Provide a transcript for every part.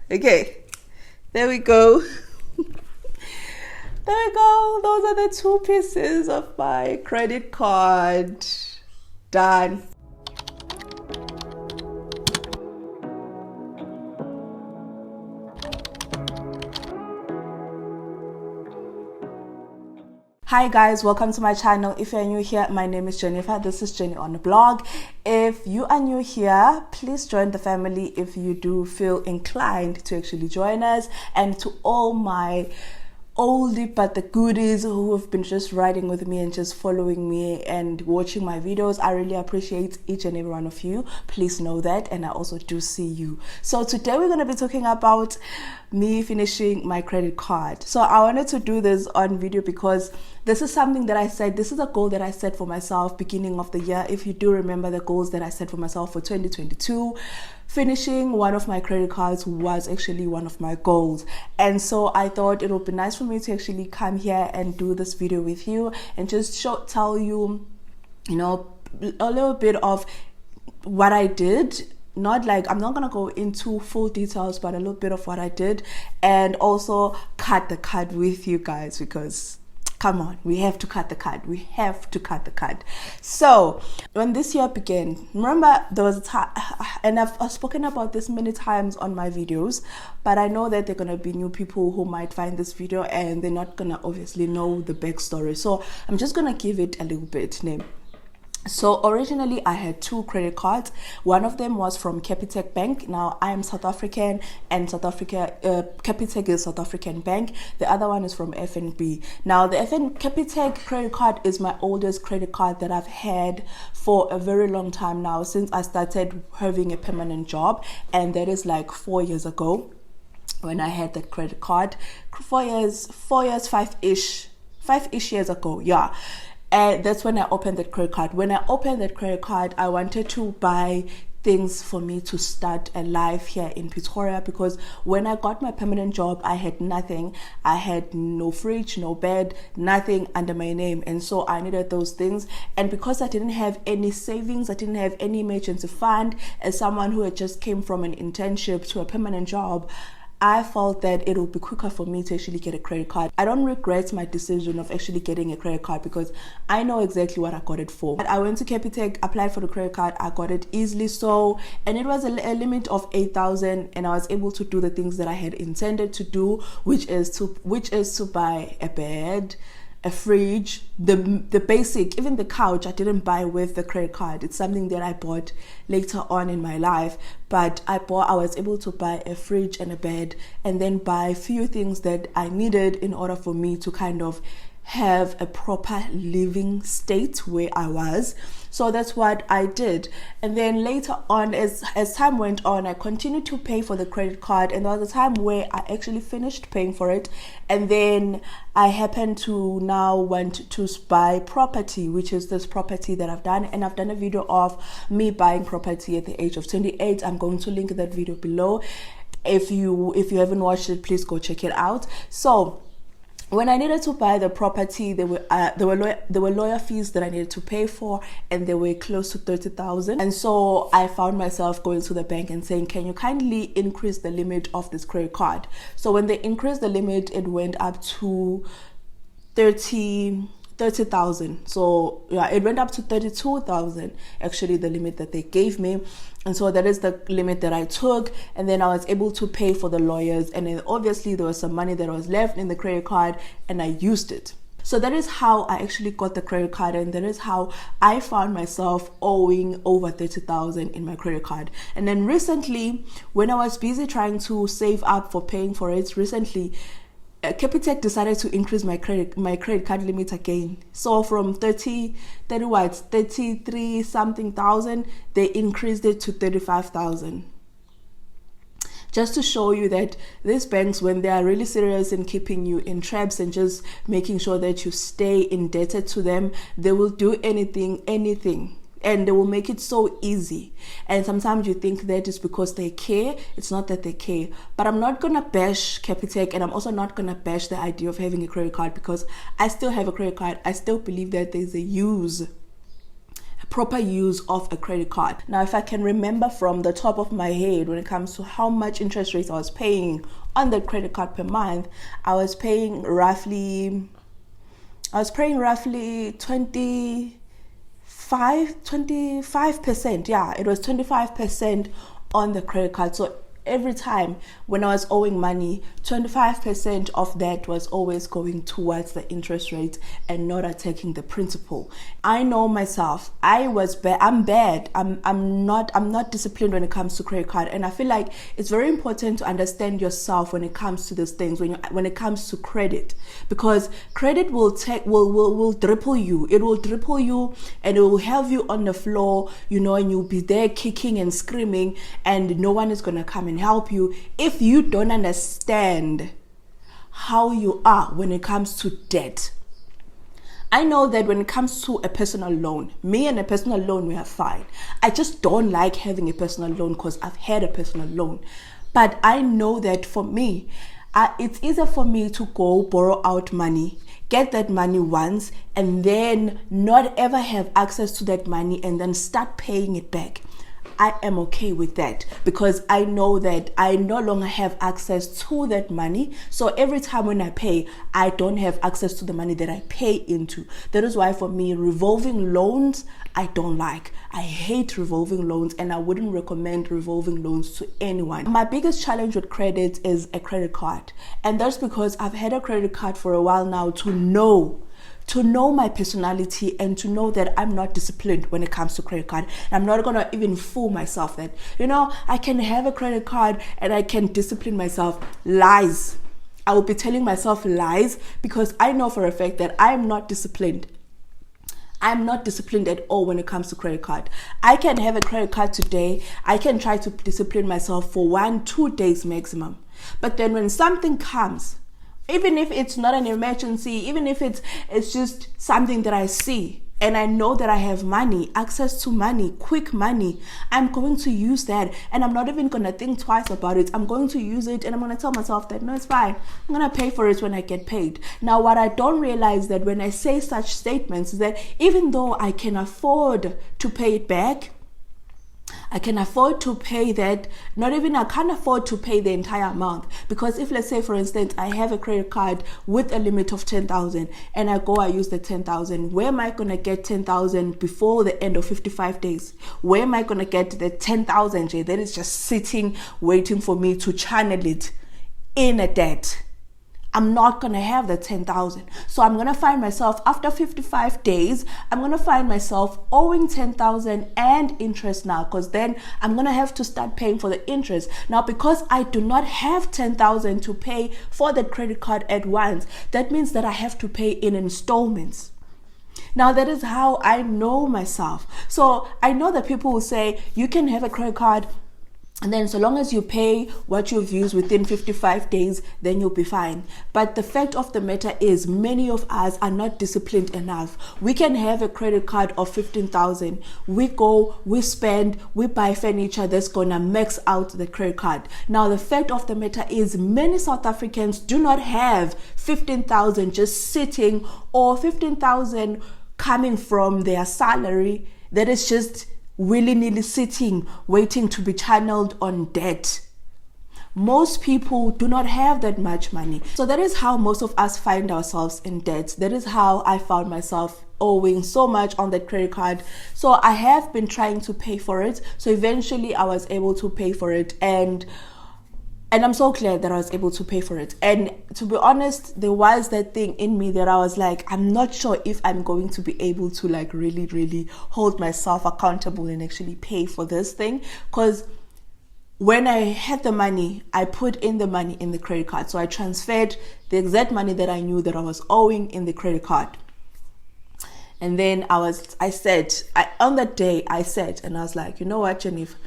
Okay, there we go. There we go. Those are the 2 pieces of my credit card. Done. Hi guys, welcome to my channel. If you're new here, my name is Jennifer. This is Jenny on the blog. If you are new here, please join the family if you do feel inclined to actually join us. And to all my oldie but the goodies who have been just riding with me and just following me and watching my videos, I really appreciate each and every one of you. Please know that, and I also do see you. So today we're going to be talking about me finishing my credit card. So I wanted to do this on video because this is something that I said, this is a goal that I set for myself beginning of the year. If you do remember the goals that I set for myself for 2022, finishing one of my credit cards was actually one of my goals. And so I thought it would be nice for me to actually come here and do this video with you and just tell you, a little bit of what I did. Not like, I'm not gonna go into full details, but a little bit of what I did, and also cut the card with you guys, because come on, we have to cut the card. We have to cut the card. So when this year began, remember there was a time, and I've spoken about this many times on my videos, but I know that there are going to be new people who might find this video and they're not going to obviously know the backstory. So I'm just going to give it a little bit name. So originally I had 2 credit cards. One of them was from Capitec Bank. Now I am South African, and Capitec is South African bank. The other one is from FNB. Now the Capitec credit card is my oldest credit card that I've had for a very long time now, since I started having a permanent job, and that is like 4 years ago when I had that credit card. 5-ish years ago, yeah. And that's when I opened that credit card. When I opened that credit card, I wanted to buy things for me to start a life here in Pretoria, because when I got my permanent job, I had nothing. I had no fridge, no bed, nothing under my name. And so I needed those things. And because I didn't have any savings, I didn't have any emergency fund, as someone who had just came from an internship to a permanent job, I felt that it would be quicker for me to actually get a credit card. I don't regret my decision of actually getting a credit card, because I know exactly what I got it for. I went to Capitec, applied for the credit card, I got it easily so, and it was a limit of 8,000, and I was able to do the things that I had intended to do, which is to buy a bed, a fridge, the basic, even the couch I didn't buy with the credit card. It's something that I bought later on in my life, but I was able to buy a fridge and a bed, and then buy a few things that I needed in order for me to kind of have a proper living state where I was. So that's what I did. And then later on, as time went on, I continued to pay for the credit card, and there was a time where I actually finished paying for it, and then I happened to now want to buy property, which is this property that I've done. And I've done a video of me buying property at the age of 28. I'm going to link that video below. If you haven't watched it, please go check it out. So when I needed to buy the property, there were lawyer fees that I needed to pay for, and they were close to 30,000. And so I found myself going to the bank and saying, can you kindly increase the limit of this credit card? So when they increased the limit, it went up to 30,000. So yeah, it went up to 32,000, actually, the limit that they gave me. And so that is the limit that I took, and then I was able to pay for the lawyers, and then obviously there was some money that was left in the credit card, and I used it. So that is how I actually got the credit card, and that is how I found myself owing over 30,000 in my credit card. And then recently, when I was busy trying to save up for paying for it, Capitec decided to increase my credit card limit again. So from 33 something thousand, they increased it to 35,000. Just to show you that these banks, when they are really serious in keeping you in traps and just making sure that you stay indebted to them, they will do anything, and they will make it so easy. And sometimes you think that is because they care. It's not that they care. But I'm not gonna bash Capitec, and I'm also not gonna bash the idea of having a credit card, because I still have a credit card. I still believe that there's a proper use of a credit card. Now, if I can remember from the top of my head when it comes to how much interest rates I was paying on the credit card per month, I was paying roughly 25%. Yeah, it was 25% on the credit card. So every time when I was owing money, 25% of that was always going towards the interest rate and not attacking the principal. I know myself. I'm bad. I'm not disciplined when it comes to credit card, and I feel like it's very important to understand yourself when it comes to these things. When it comes to credit, because credit will dribble you. It will dribble you, and it will have you on the floor, and you'll be there kicking and screaming, and no one is gonna come and help you if you don't understand how you are when it comes to debt. I know that when it comes to a personal loan, me and a personal loan, we are fine. I just don't like having a personal loan because I've had a personal loan. But I know that for me, it's easier for me to go borrow out money, get that money once, and then not ever have access to that money and then start paying it back. I am okay with that because I know that I no longer have access to that money. So every time when I pay, I don't have access to the money that I pay into. That is why for me, revolving loans, I don't like. I hate revolving loans, and I wouldn't recommend revolving loans to anyone. My biggest challenge with credit is a credit card. And that's because I've had a credit card for a while now to know my personality and to know that I'm not disciplined when it comes to credit card. And I'm not gonna even fool myself that, I can have a credit card and I can discipline myself. Lies. I will be telling myself lies because I know for a fact that I'm not disciplined. I'm not disciplined at all when it comes to credit card. I can have a credit card today. I can try to discipline myself for 1-2 days maximum. But then when something comes, even if it's not an emergency, even if it's just something that I see and I know that I have money, access to money, quick money, I'm going to use that, and I'm not even going to think twice about it. I'm going to use it, and I'm going to tell myself that, no, it's fine. I'm going to pay for it when I get paid. Now, what I don't realize that when I say such statements is that even though I can afford to pay it back, I can afford to pay that. I can't afford to pay the entire amount, because if, let's say for instance, I have a credit card with a limit of 10,000 and I use the 10,000, where am I going to get 10,000 before the end of 55 days? Where am I going to get the 10,000 that is just sitting waiting for me to channel it in a debt? I'm not going to have the 10,000. So I'm going to find myself after 55 days, I'm going to find myself owing 10,000 and interest now, because then I'm going to have to start paying for the interest. Now, because I do not have 10,000 to pay for the credit card at once, that means that I have to pay in installments. Now, that is how I know myself. So I know that people will say you can have a credit card, and then so long as you pay what you've used within 55 days, then you'll be fine. But the fact of the matter is, many of us are not disciplined enough. We can have a credit card of 15,000. We go, we spend, we buy furniture that's gonna max out the credit card. Now, the fact of the matter is, many South Africans do not have 15,000 just sitting, or 15,000 coming from their salary that is just willy-nilly sitting, waiting to be channeled on debt. Most people do not have that much money. So that is how most of us find ourselves in debt. That is how I found myself owing so much on that credit card. So I have been trying to pay for it. So eventually I was able to pay for it, and I'm so glad that I was able to pay for it. And to be honest, there was that thing in me that I was like, I'm not sure if I'm going to be able to really, really hold myself accountable and actually pay for this thing. Because when I had the money, I put in the money in the credit card. So I transferred the exact money that I knew that I was owing in the credit card. And then on that day, I said, and I was like, you know what, Jennifer,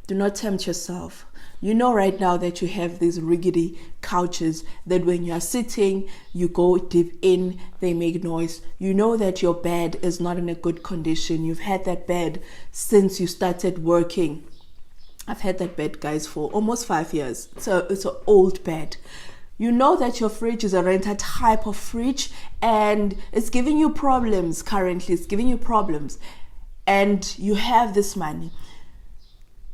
do not tempt yourself. You know right now that you have these rickety couches that when you are sitting, you go deep in, they make noise. You know that your bed is not in a good condition. You've had that bed since you started working. I've had that bed, guys, for almost 5 years. So it's an old bed. You know that your fridge is a rented type of fridge and it's giving you problems currently. It's giving you problems. and you have this money.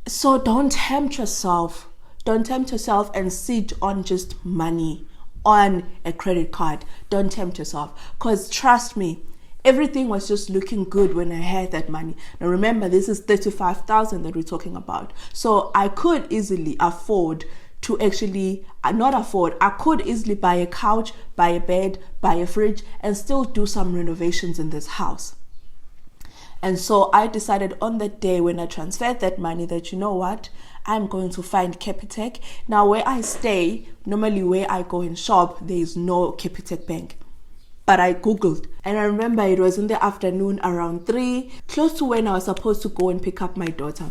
So don't tempt yourself. Don't tempt yourself and sit on just money on a credit card. Don't tempt yourself, because trust me, everything was just looking good when I had that money. Now remember, this is 35,000 that we're talking about. So I could easily afford to actually, I could easily buy a couch, buy a bed, buy a fridge, and still do some renovations in this house. And so I decided on that day when I transferred that money that, you know what, I'm going to find Capitec. Now where I stay, normally where I go and shop, there is no Capitec bank. But I Googled, and I remember it was in the afternoon around 3, close to when I was supposed to go and pick up my daughter.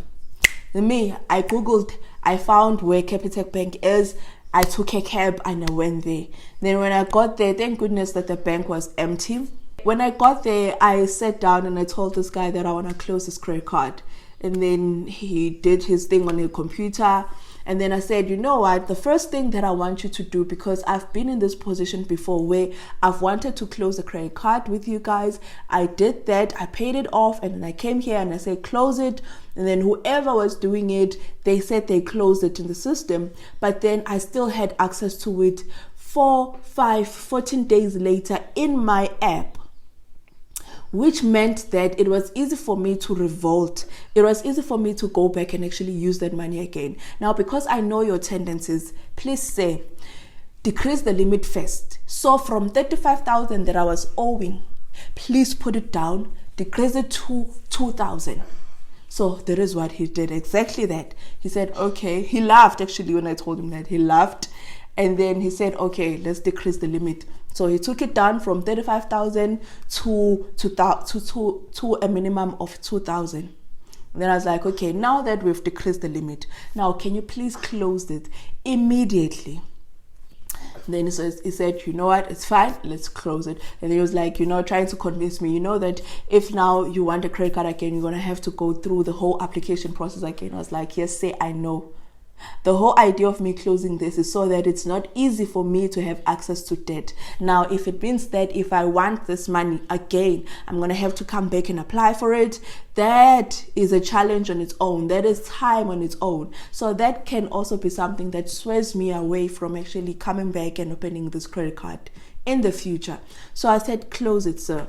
I Googled, I found where Capitec Bank is. I took a cab and I went there. Then when I got there, thank goodness that the bank was empty. When I got there, I sat down and I told this guy that I want to close his credit card. And then he did his thing on the computer. And then I said, you know what, the first thing that I want you to do, because I've been in this position before where I've wanted to close a credit card with you guys. I did that, I paid it off, and then I came here and I said, close it. And then whoever was doing it, they said they closed it in the system. But then I still had access to it 14 days later in my app, which meant that it was easy for me to revolt. It was easy for me to go back and actually use that money again. Now, because I know your tendencies, please say, decrease the limit first. So from 35,000 that I was owing, please put it down, decrease it to 2,000. So that is what he did, exactly that. He said, okay, he laughed actually when I told him that, he laughed. And then he said, okay, let's decrease the limit. So he took it down from 35,000 to a minimum of 2,000. Then I was like, okay, now that we've decreased the limit, now can you please close it immediately? Then he said, you know what, it's fine, let's close it. And he was like, trying to convince me, that if now you want a credit card again, you're going to have to go through the whole application process again. I was like, yes, say I know. The whole idea of me closing this is so that it's not easy for me to have access to debt. Now, if it means that if I want this money again, I'm going to have to come back and apply for it, that is a challenge on its own. That is time on its own. So that can also be something that sways me away from actually coming back and opening this credit card in the future. So I said, close it, sir.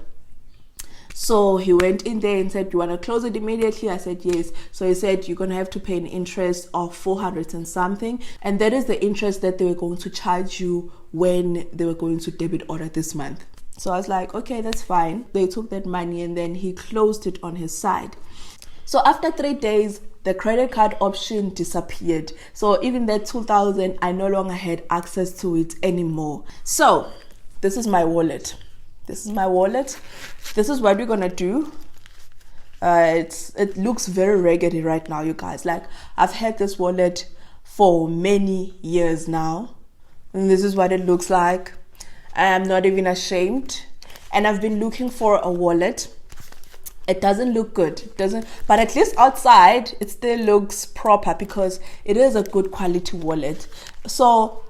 So he went in there and said, you want to close it immediately? I said, yes. So he said, you're going to have to pay an interest of 400 and something. And that is the interest that they were going to charge you when they were going to debit order this month. So I was like, okay, that's fine. They took that money and then he closed it on his side. So after 3 days, the credit card option disappeared. So even that 2,000, I no longer had access to it anymore. So this is my wallet. This is my wallet. This is what we're gonna do. It looks very raggedy right now, you guys. Like, I've had this wallet for many years now, and this is what it looks like. I am not even ashamed. And I've been looking for a wallet. It doesn't look good. It doesn't, but at least outside it still looks proper because it is a good quality wallet. So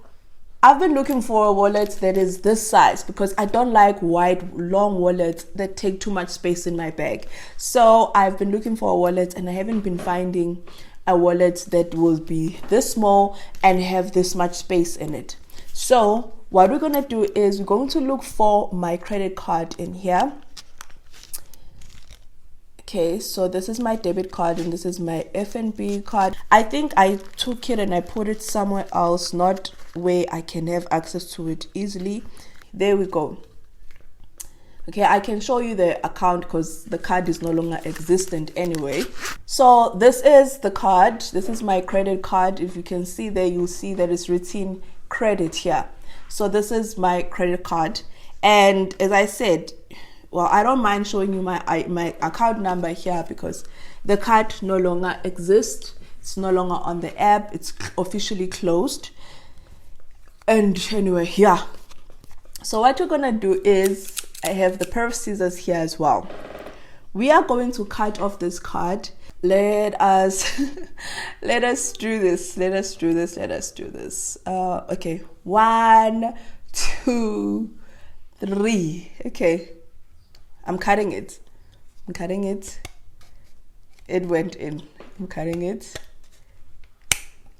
I've been looking for a wallet that is this size because I don't like wide, long wallets that take too much space in my bag. So I've been looking for a wallet and I haven't been finding a wallet that will be this small and have this much space in it. So what we're going to do is we're going to look for my credit card in here. Okay, so this is my debit card and this is my F&B card. I think I took it and I put it somewhere else, not where I can have access to it easily. There we go. Okay, I can show you the account because the card is no longer existent anyway. So this is the card. This is my credit card. If you can see there, you'll see that it's written credit here. So this is my credit card. And as I said, well, I don't mind showing you my account number here because the card no longer exists. It's no longer on the app. It's officially closed. And anyway, yeah. So what you're gonna do is, I have the pair of scissors here as well. We are going to cut off this card. Let us do this. Okay, 1, 2, 3. Okay. I'm cutting it. It went in. I'm cutting it.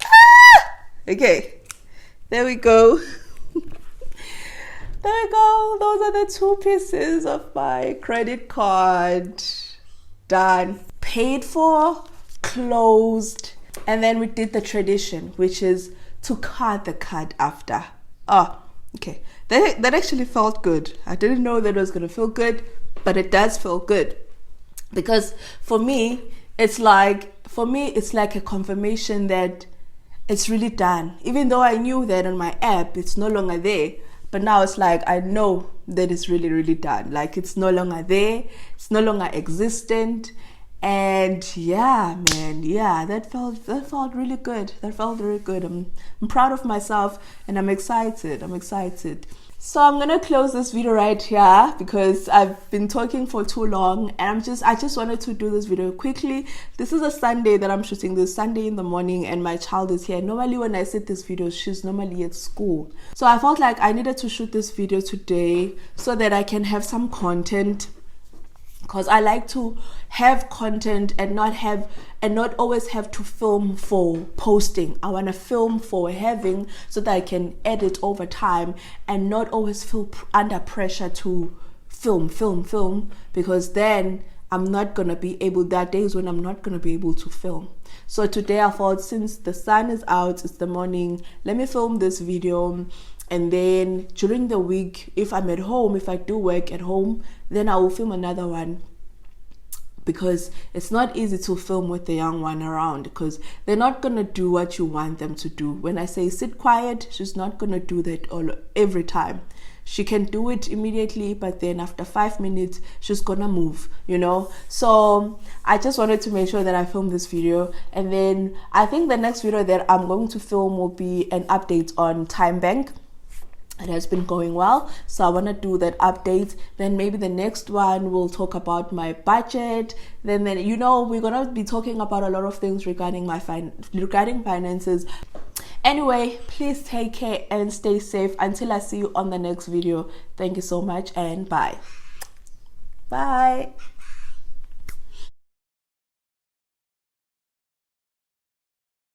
Ah! Okay, there we go. There we go. Those are the 2 pieces of my credit card. Done. Paid for, closed, and then we did the tradition, which is to card the card after. Oh, okay. That actually felt good. I didn't know that it was going to feel good, but it does feel good. Because for me, it's like a confirmation that it's really done. Even though I knew that on my app, it's no longer there. But now it's like, I know that it's really, really done. Like, it's no longer there. It's no longer existent. And yeah, man, yeah, that felt really good. That felt very good. I'm proud of myself, and I'm excited. So I'm gonna close this video right here because I've been talking for too long, and I just wanted to do this video quickly. This is a Sunday that I'm shooting this, Sunday in the morning, and my child is here. Normally when I set this video, she's normally at school. So I felt like I needed to shoot this video today so that I can have some content, because I like to have content and not always have to film for posting. I want to film for having, so that I can edit over time and not always feel under pressure to film, because then I'm not gonna be able, there are days when I'm not gonna be able to film. So today I thought, since the sun is out, it's the morning, let me film this video. And then during the week, if I'm at home, if I do work at home, then I will film another one, because it's not easy to film with the young one around, because they're not going to do what you want them to do. When I say sit quiet, she's not going to do that every time. She can do it immediately, but then after 5 minutes, she's gonna move, you know? So I just wanted to make sure that I film this video. And then I think the next video that I'm going to film will be an update on Time Bank. It has been going well, so I want to do that update. Then maybe the next one will talk about my budget. Then you know, we're gonna be talking about a lot of things regarding regarding finances. Anyway, please take care and stay safe until I see you on the next video. Thank you so much, and bye.